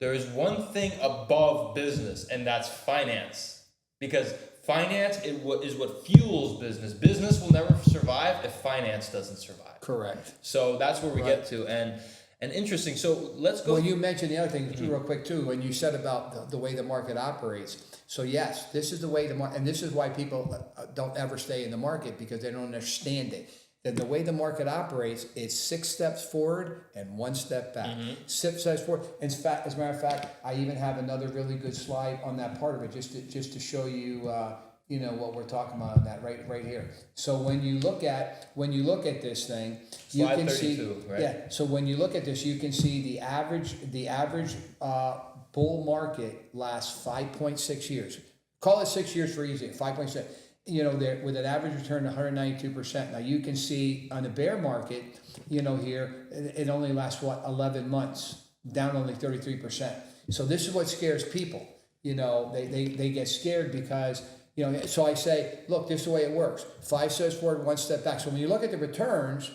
There is one thing above business, and that's finance. Because finance is what fuels business. Business will never survive if finance doesn't survive. Correct. So that's where we get to. And interesting. So let's go. Well, you mentioned the other thing real quick too, when you said about the way the market operates. So yes, this is the way the market, and this is why people don't ever stay in the market, because they don't understand it. That the way the market operates is 6 steps forward and 1 step back. 6 steps forward. In fact, as a matter of fact, I even have another really good slide on that part of it, just to show you, you know, what we're talking about on that right here. So when you look at this thing, you Slide can 32, see, right? yeah. So when you look at this, you can see the average bull market lasts 5.6 years. Call it 6 years for easy. 5.6. You know, there with an average return of 192%. Now you can see on the bear market, you know, here it only lasts 11 months, down only 33%. So this is what scares people. You know, they get scared because, you know. So I say, look, this is the way it works. 5 steps forward, 1 step back. So when you look at the returns,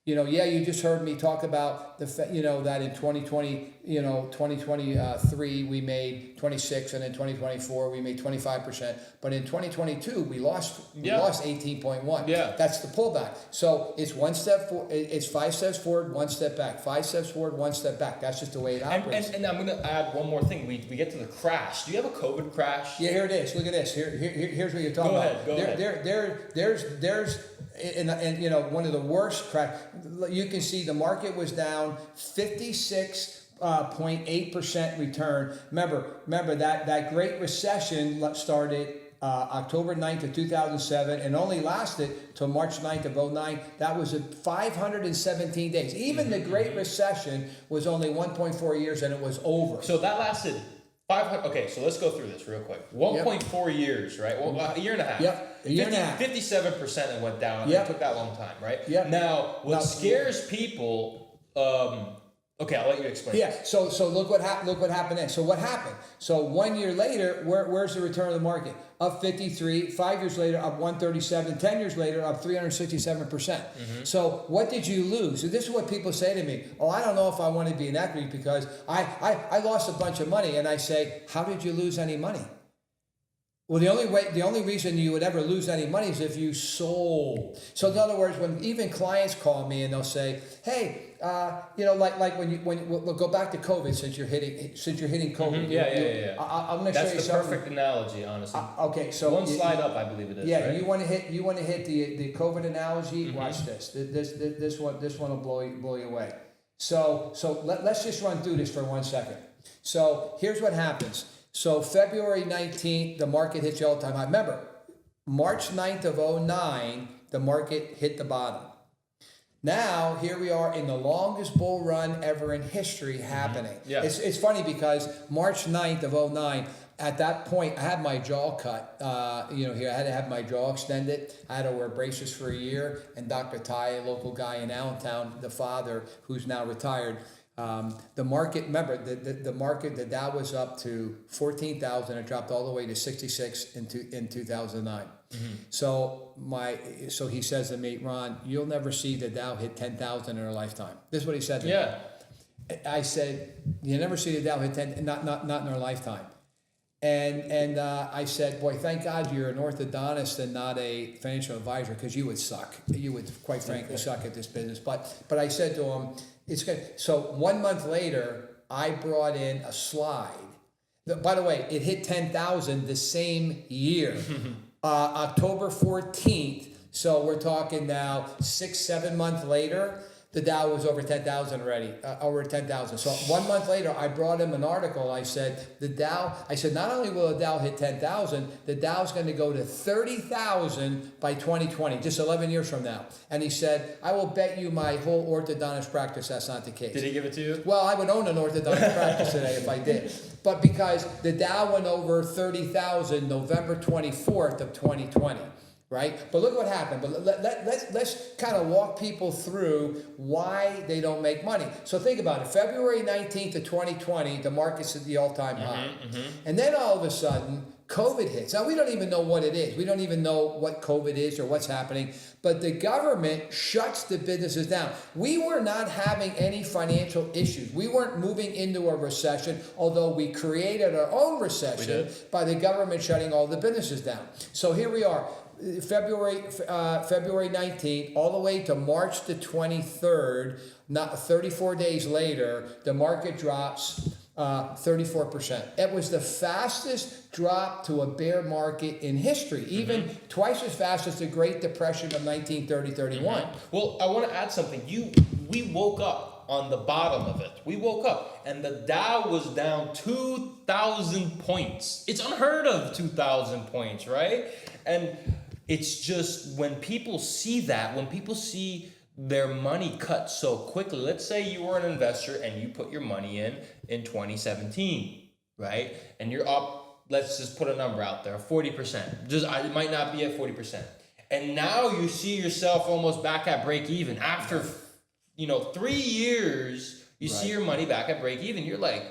you know, yeah, you just heard me talk about you know, that in 2020, you know, 2023 we made 26, and in 2024 we made 25%. But in 2022 we lost 18.1. Yeah, that's the pullback. So it's 1 step forward, it's 5 steps forward, 1 step back. 5 steps forward, 1 step back. That's just the way it operates. And I'm going to add one more thing. We get to the crash. Do you have a COVID crash? Yeah, here it is. Look at this. Here's what you're talking about. Go ahead. There's and you know, one of the worst crash. You can see the market was down 56.8% return. Remember that Great Recession started October 9th of 2007 and only lasted till March 9th of 2009. That was 517 days. Even the Great Recession was only 1.4 years and it was over. So that lasted 500. Okay, so let's go through this real quick. 1.4 years, right? Well, a year and a half. Yep, a year and a half. 57% it went down. Yep. It took that long time, right? Yep. Now, what scares people? Okay, I'll let you explain. Yeah. So look what happened then. So what happened? So 1 year later, where's the return of the market? Up 53. 5 years later, up 137. 10 years later, up 367%. So what did you lose? And this is what people say to me. Oh, I don't know if I want to be in equity because I lost a bunch of money. And I say, how did you lose any money? Well, the only reason you would ever lose any money is if you sold. So in other words, when even clients call me and they'll say, "Hey, you know, like when we'll go back to COVID since you're hitting COVID." Yeah. I'm going to show you something. That's the perfect analogy, honestly. Okay, so one slide up, I believe it is. Yeah, right? you want to hit the COVID analogy. Watch this. This one will blow you away. So let's just run through this for 1 second. So here's what happens. So February 19th, the market hits the all-time high. Remember, March 9th of 2009, the market hit the bottom. Now, here we are in the longest bull run ever in history happening. Yeah. It's funny because March 9th of 2009, at that point, I had my jaw cut. You know, here I had to have my jaw extended. I had to wear braces for a year. And Dr. Ty, a local guy in Allentown, the father, who's now retired, the market, remember, the market, the Dow was up to 14,000. It dropped all the way to 66 in 2009. So he says to me, Ron, you'll never see the Dow hit 10,000 in a lifetime. This is what he said to me. I said, you never see the Dow hit 10, not in our lifetime. And I said, boy, thank God you're an orthodontist and not a financial advisor, because you would suck. You would, quite frankly, suck at this business. But I said to him, it's good. So 1 month later, I brought in a slide. By the way, it hit 10,000 the same year, October 14th. So we're talking now 6-7 months later. The Dow was over 10,000 already, over 10,000. So 1 month later, I brought him an article. I said, not only will the Dow hit 10,000, the Dow's going to go to 30,000 by 2020, just 11 years from now. And he said, I will bet you my whole orthodontist practice that's not the case. Did he give it to you? Well, I would own an orthodontist practice today if I did. But because the Dow went over 30,000 November 24th of 2020. Right? But look what happened. But let's kind of walk people through why they don't make money. So think about it. February 19th of 2020, the market's at the all-time high. And then all of a sudden, COVID hits. Now, we don't even know what it is. We don't even know what COVID is or what's happening, but the government shuts the businesses down. We were not having any financial issues. We weren't moving into a recession, although we created our own recession by the government shutting all the businesses down. So here we are. February 19th, all the way to March the 23rd, not 34 days later, the market drops 34%. It was the fastest drop to a bear market in history, even twice as fast as the Great Depression of 1930-31. Well, I want to add something. We woke up on the bottom of it. We woke up and the Dow was down 2,000 points. It's unheard of, 2,000 points, right? And it's just when people see that, when people see their money cut so quickly. Let's say you were an investor and you put your money in 2017, right? And you're up, let's just put a number out there, 40%. It might not be at 40%. And now you see yourself almost back at break even. After 3 years, you see your money back at break even. You're like,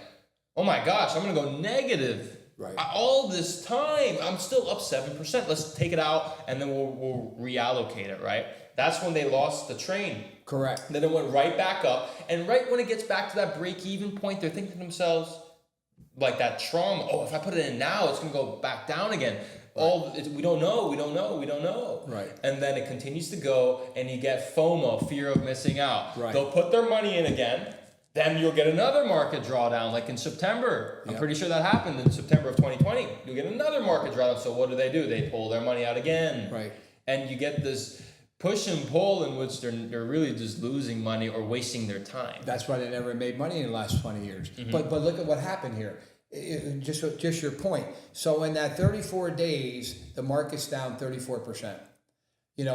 oh my gosh, I'm gonna go negative. Right. All this time, I'm still up 7%. Let's take it out and then we'll reallocate it, right? That's when they lost the train. Correct. Then it went right back up. And right when it gets back to that break-even point, they're thinking to themselves, like that trauma, oh, if I put it in now, it's going to go back down again. Right. We don't know. Right. And then it continues to go, and you get FOMO, fear of missing out. Right. They'll put their money in again. Then you'll get another market drawdown, like in September. I'm pretty sure that happened in September of 2020. You'll get another market drawdown. So what do? They pull their money out again. Right. And you get this push and pull in which they're really just losing money or wasting their time. That's why they never made money in the last 20 years. But look at what happened here. Just your point. So in that 34 days, the market's down 34%.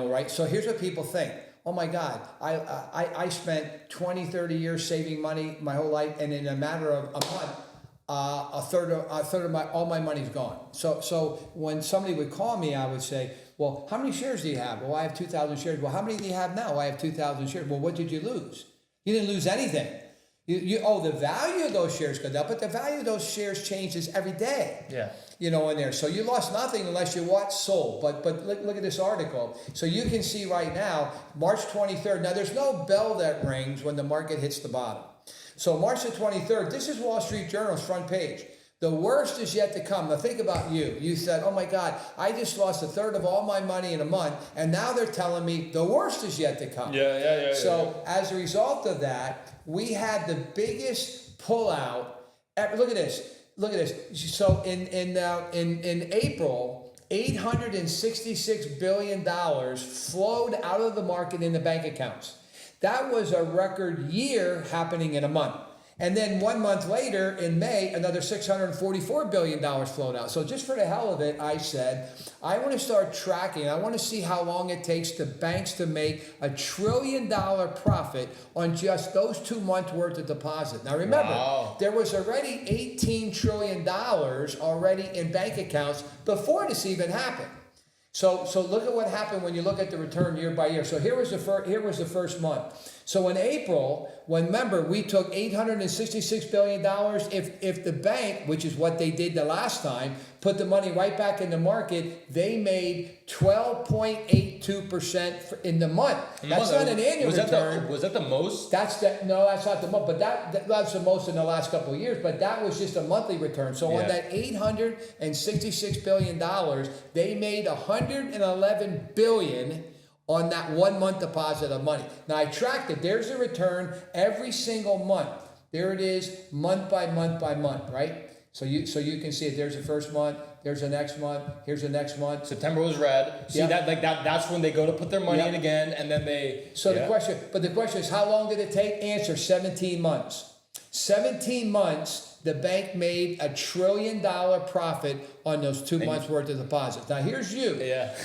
Right? So here's what people think. Oh my God, I spent 20, 30 years saving money my whole life, and in a matter of a month, a third of all my money's gone. So when somebody would call me, I would say, well, how many shares do you have? Well, I have 2,000 shares. Well, how many do you have now? I have 2,000 shares. Well, what did you lose? You didn't lose anything. The value of those shares goes up, but the value of those shares changes every day. Yeah. In there. So you lost nothing unless you sold. But look at this article. So you can see right now, March 23rd. Now there's no bell that rings when the market hits the bottom. So March the 23rd, this is Wall Street Journal's front page. The worst is yet to come. Now think about you. You said, oh my God, I just lost a third of all my money in a month. And now they're telling me the worst is yet to come. So as a result of that, we had the biggest pullout. Look at this. So in April, $866 billion flowed out of the market in the bank accounts. That was a record year happening in a month. And then 1 month later, in May, another $644 billion flowed out. So just for the hell of it, I said, I want to start tracking. I want to see how long it takes the banks to make $1 trillion profit on just those 2 months worth of deposit. Now remember, there was already $18 trillion already in bank accounts before this even happened. So look at what happened when you look at the return year by year. So here was the first month. So in April, remember, we took $866 billion. If the bank, which is what they did the last time, put the money right back in the market, they made 12.82% in the month. That's not an annual return. Was that the most? That's not the most, but that's the most in the last couple of years. But that was just a monthly return. So on that $866 billion, they made $111 billion on that 1 month deposit of money. Now I tracked it. There's a return every single month. There it is, month by month by month, right? So you can see it. There's the first month. There's the next month. Here's the next month. September was red. See that that's when they go to put their money in again, and then they. So the question is, how long did it take? Answer: 17 months. 17 months. The bank made $1 trillion profit on those 2 months worth of deposits. Now here's you.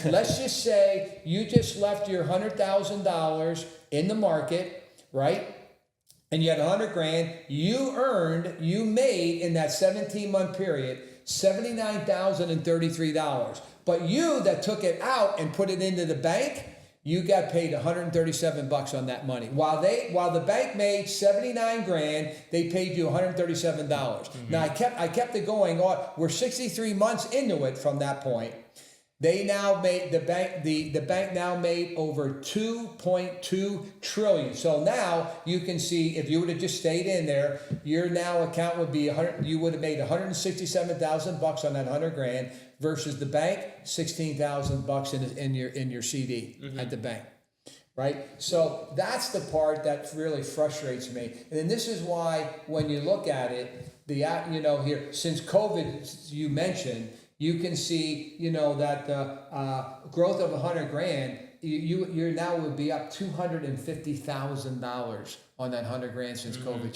Let's just say you just left your $100,000 in the market, right? And you had 100 grand. You made in that 17-month period $79,033. But you that took it out and put it into the bank, you got paid 137 bucks on that money. While the bank made 79 grand, they paid you 137 dollars. Now I kept it going on. We're 63 months into it from that point. They now made the bank now made over 2.2 trillion. So now you can see if you would have just stayed in there, your now account would be you would have made 167,000 bucks on that 100 grand versus the bank 16,000 bucks in your CD at the bank. Right? So that's the part that really frustrates me. And this is why when you look at it, here since COVID you mentioned, you can see, that the growth of 100 grand, you're now would be up $250,000 on that 100 grand since COVID.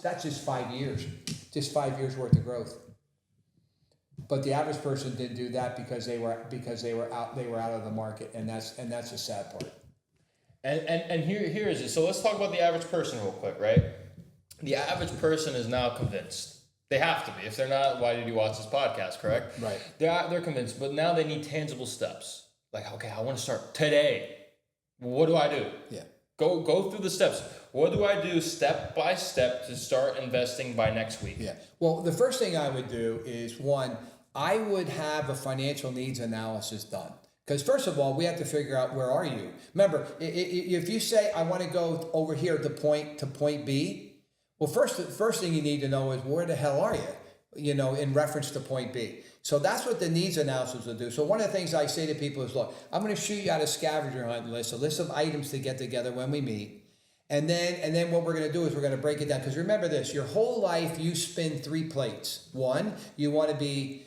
That's just 5 years, just 5 years worth of growth. But the average person didn't do that because they were out of the market, and that's the sad part. And here is it. So let's talk about the average person real quick, right? The average person is now convinced. They have to be. If they're not, why did you watch this podcast, correct? Right. They're convinced, but now they need tangible steps. Like, okay, I want to start today. What do I do? Yeah. Go through the steps. What do I do step by step to start investing by next week? Yeah. Well, the first thing I would do is, one, I would have a financial needs analysis done. Because first of all, we have to figure out where are you. Remember, if you say, I want to go over here to point B, well, first thing you need to know is where the hell are you, in reference to point B. So that's what the needs analysis will do. So one of the things I say to people is, look, I'm going to shoot you out a scavenger hunt list, a list of items to get together when we meet. And then what we're going to do is we're going to break it down. Because remember this, your whole life you spin 3 plates. One, you want to be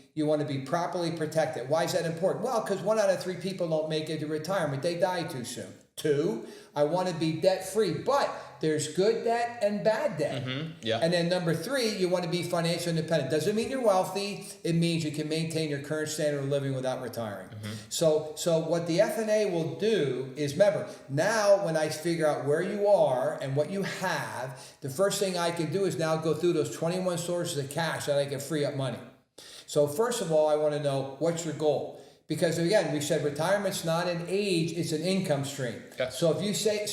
properly protected. Why is that important? Well, because 1 out of 3 people don't make it to retirement. They die too soon. 2, I want to be debt free, but there's good debt and bad debt. Yeah. And then number 3, you want to be financially independent. Doesn't mean you're wealthy. It means you can maintain your current standard of living without retiring. So what the FNA will do is, remember, now when I figure out where you are and what you have, the first thing I can do is now go through those 21 sources of cash that I can free up money. So first of all, I want to know what's your goal. Because again, we said retirement's not an age, it's an income stream. Yeah. So if you say,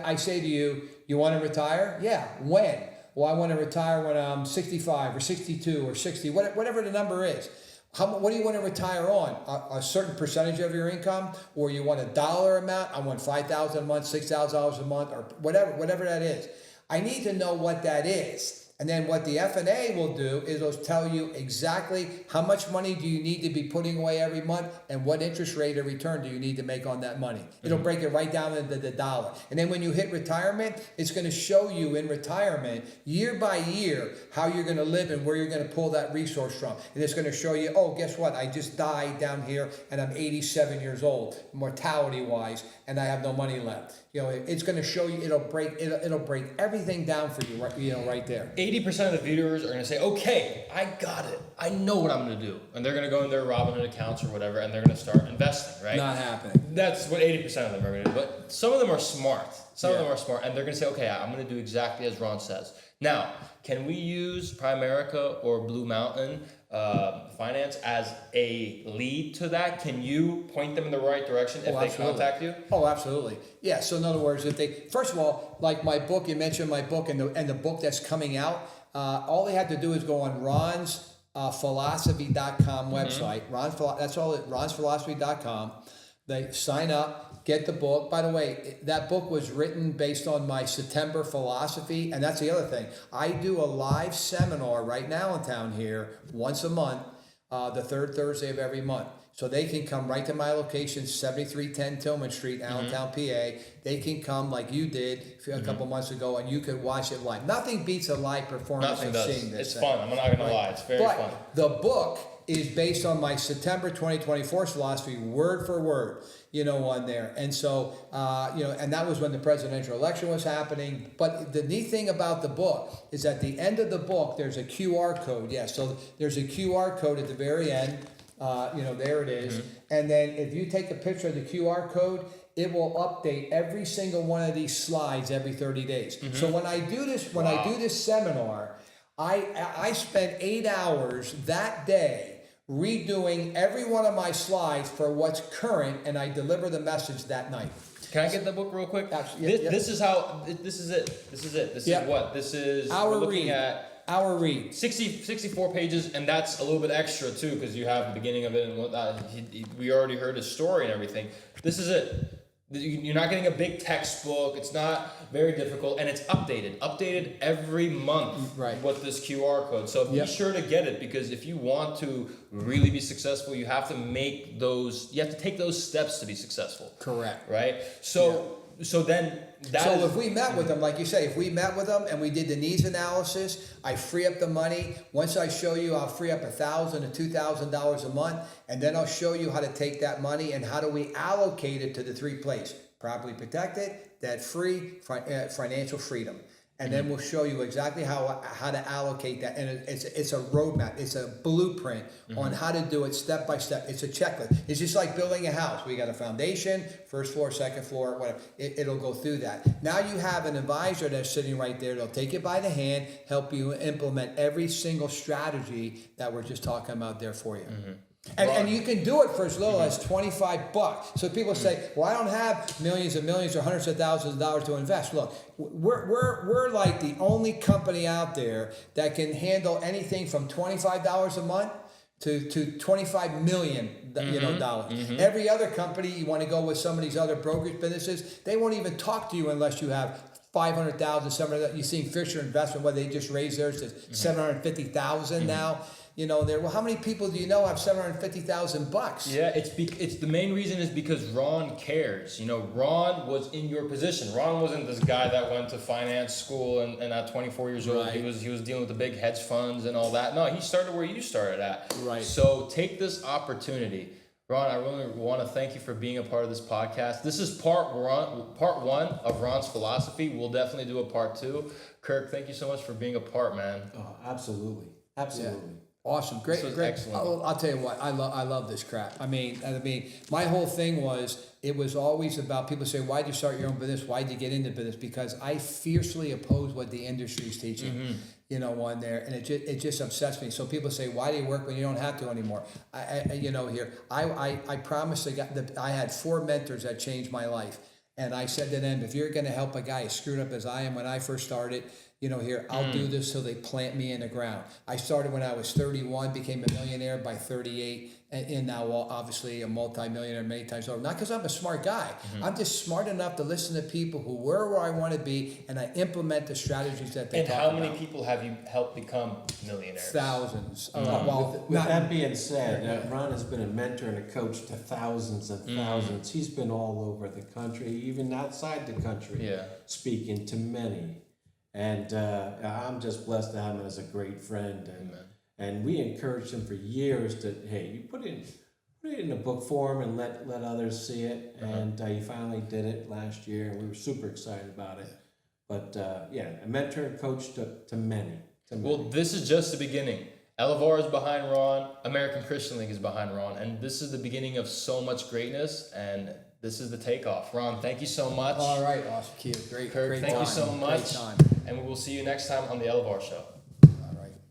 I say to you, you want to retire? Yeah. When? Well, I want to retire when I'm 65 or 62 or 60, whatever the number is. What do you want to retire on? A certain percentage of your income, or you want a dollar amount? I want $5,000 a month, $6,000 a month, or whatever that is. I need to know what that is. And then what the FNA will do is it'll tell you exactly how much money do you need to be putting away every month and what interest rate of return do you need to make on that money. It'll break it right down into the dollar. And then when you hit retirement, it's going to show you in retirement year by year how you're going to live and where you're going to pull that resource from. And it's going to show you, oh, guess what? I just died down here and I'm 87 years old, mortality wise, and I have no money left. It's going to show you, it'll break everything down for you right there. 80% of the viewers are going to say, okay, I got it. I know what I'm going to do. And they're going to go in their Robinhood accounts or whatever, and they're going to start investing, right? Not happening. That's what 80% of them are going to do. But some of them are smart. Some of them are smart, and they're going to say, okay, I'm going to do exactly as Ron says. Now, can we use Primerica or Blue Mountain Finance as a lead to that? Can you point them in the right direction if they contact you? Oh, absolutely. Yeah. So in other words, first of all, like my book, you mentioned my book and the book that's coming out. All they have to do is go on ronsphilosophy.com website. That's all. Ronsphilosophy.com. They sign up, get the book. By the way, that book was written based on my September philosophy. And that's the other thing. I do a live seminar right now in town here once a month, the 3rd Thursday of every month. So they can come right to my location, 7310 Tillman Street, Allentown, PA. They can come like you did a couple months ago, and you could watch it live. Nothing beats a live performance Nothing of does. seeing this. It's fun. I'm not going to lie. It's very fun. The book is based on my September 2024 philosophy, word for word, on there. And so, and that was when the presidential election was happening. But the neat thing about the book is at the end of the book, there's a QR code. Yeah, so there's a QR code at the very end. There it is. And then if you take a picture of the QR code, it will update every single one of these slides every 30 days. So when I do this, I do this seminar, I spent 8 hours that day redoing every one of my slides for what's current, and I deliver the message that night. Can I get the book real quick? Absolutely, This, yeah. this is how. This is it. This is it. This Yeah. is what. This is. Our we're looking read. at Our read. 64 pages, and that's a little bit extra too, because you have the beginning of it and whatnot. We already heard his story and everything. This is it. You're not getting a big textbook. It's not very difficult, and it's updated every month Right. with this QR code. So Yep. be sure to get it, because if you want to really be successful, you have to make those. You have to take those steps to be successful. Correct. Right. So then that So is- if we met with them, like you say, if we met with them and we did the needs analysis, I free up the money. Once I show you, I'll free up $1,000 to $2,000 a month, and then I'll show you how to take that money and how do we allocate it to the three places: properly protected, debt free, financial freedom. And then we'll show you exactly how to allocate that, and it's a roadmap, it's a blueprint on how to do it step by step. It's a checklist. It's just like building a house. We got a foundation, first floor, second floor, whatever. It'll go through that. Now you have an advisor that's sitting right there. They'll take it by the hand, help you implement every single strategy that we're just talking about there for you. And you can do it for as little as $25. So people say, well, I don't have millions and millions or hundreds of thousands of dollars to invest. Look, we're like the only company out there that can handle anything from $25 a month to 25 million dollars. Every other company, you want to go with some of these other brokerage businesses, they won't even talk to you unless you have 500,000, 700,000. You've seen Fisher Investment, where they just raised theirs to 750,000 now. Well, how many people do you know have $750,000? Yeah, it's the main reason is because Ron cares. Ron was in your position. Ron wasn't this guy that went to finance school and at 24 years old, Right. he was dealing with the big hedge funds and all that. No, he started where you started at. Right. So take this opportunity. Ron, I really want to thank you for being a part of this podcast. This is part one of Ron's philosophy. We'll definitely do a part two. Kirk, thank you so much for being a part, man. Oh, absolutely. Absolutely. Awesome, great, This was great. excellent. I'll tell you what, I love this crap. I mean, my whole thing it was always about people say, why'd you start your own business? Why'd you get into business? Because I fiercely oppose what the industry's teaching, on there, and it just upsets me. So people say, why do you work when you don't have to anymore? I promised I had 4 mentors that changed my life, and I said to them, if you're going to help a guy as screwed up as I am when I first started, I'll do this till they plant me in the ground. I started when I was 31, became a millionaire by 38, and now obviously a multi-millionaire many times over. Not because I'm a smart guy. I'm just smart enough to listen to people who were where I want to be, and I implement the strategies that they And talk how about. many people have you helped become millionaires? Thousands. With not- that being said, Ron has been a mentor and a coach to thousands and thousands. He's been all over the country, even outside the country, Yeah. speaking to many. And I'm just blessed to have him as a great friend. And we encouraged him for years to, hey, you put it in a book form and let others see it. And he finally did it last year, and we were super excited about it. But a mentor and coach to many. Well, this is just the beginning. Elevar is behind Ron. American Christian League is behind Ron. And this is the beginning of so much greatness. And this is the takeoff. Ron, thank you so much. All right, awesome, Keith. Great, Kirk, great thank time. you so much. Great time. And we will see you next time on the Elevar Show.